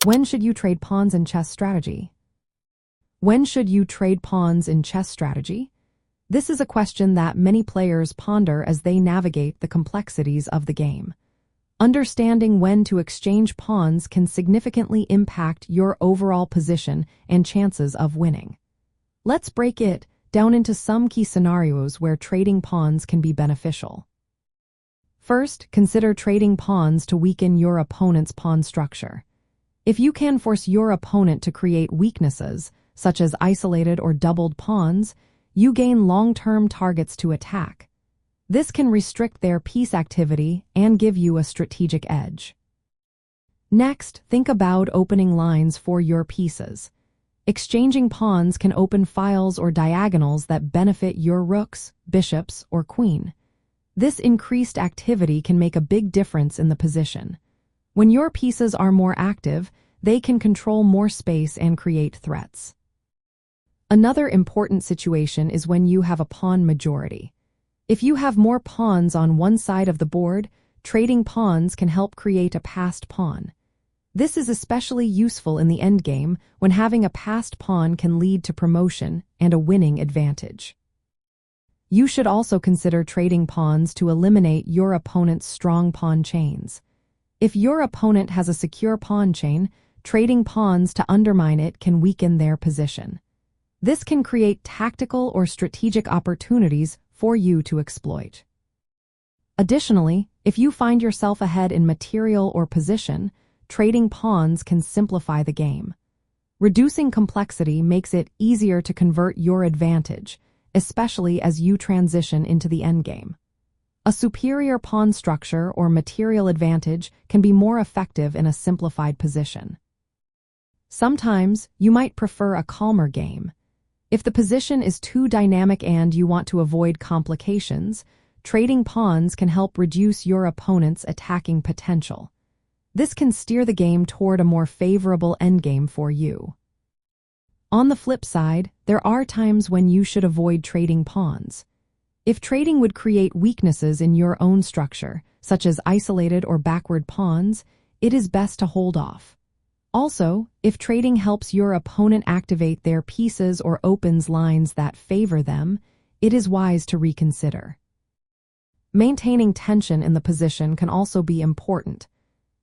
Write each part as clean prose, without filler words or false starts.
When should you trade pawns in chess strategy? When should you trade pawns in chess strategy? This is a question that many players ponder as they navigate the complexities of the game. Understanding when to exchange pawns can significantly impact your overall position and chances of winning. Let's break it down into some key scenarios where trading pawns can be beneficial. First, consider trading pawns to weaken your opponent's pawn structure. If you can force your opponent to create weaknesses, such as isolated or doubled pawns, you gain long-term targets to attack. This can restrict their piece activity and give you a strategic edge. Next, think about opening lines for your pieces. Exchanging pawns can open files or diagonals that benefit your rooks, bishops, or queen. This increased activity can make a big difference in the position. When your pieces are more active, they can control more space and create threats. Another important situation is when you have a pawn majority. If you have more pawns on one side of the board, trading pawns can help create a passed pawn. This is especially useful in the endgame when having a passed pawn can lead to promotion and a winning advantage. You should also consider trading pawns to eliminate your opponent's strong pawn chains. If your opponent has a secure pawn chain, trading pawns to undermine it can weaken their position. This can create tactical or strategic opportunities for you to exploit. Additionally, if you find yourself ahead in material or position, trading pawns can simplify the game. Reducing complexity makes it easier to convert your advantage, especially as you transition into the endgame. A superior pawn structure or material advantage can be more effective in a simplified position. Sometimes, you might prefer a calmer game. If the position is too dynamic and you want to avoid complications, trading pawns can help reduce your opponent's attacking potential. This can steer the game toward a more favorable endgame for you. On the flip side, there are times when you should avoid trading pawns. If trading would create weaknesses in your own structure, such as isolated or backward pawns, it is best to hold off. Also, if trading helps your opponent activate their pieces or opens lines that favor them, it is wise to reconsider. Maintaining tension in the position can also be important.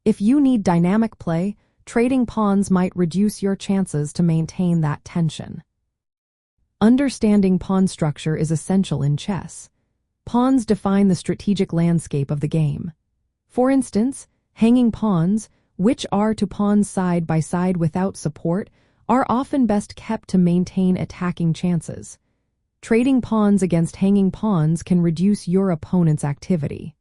If you need dynamic play, trading pawns might reduce your chances to maintain that tension. Understanding pawn structure is essential in chess. Pawns define the strategic landscape of the game. For instance, hanging pawns, which are two pawns side by side without support, are often best kept to maintain attacking chances. Trading pawns against hanging pawns can reduce your opponent's activity.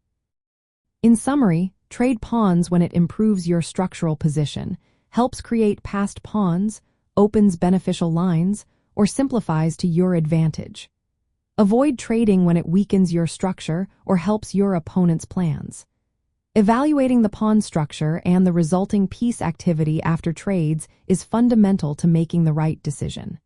In summary, trade pawns when it improves your structural position, helps create passed pawns, opens beneficial lines, or simplifies to your advantage. Avoid trading when it weakens your structure or helps your opponent's plans. Evaluating the pawn structure and the resulting piece activity after trades is fundamental to making the right decision.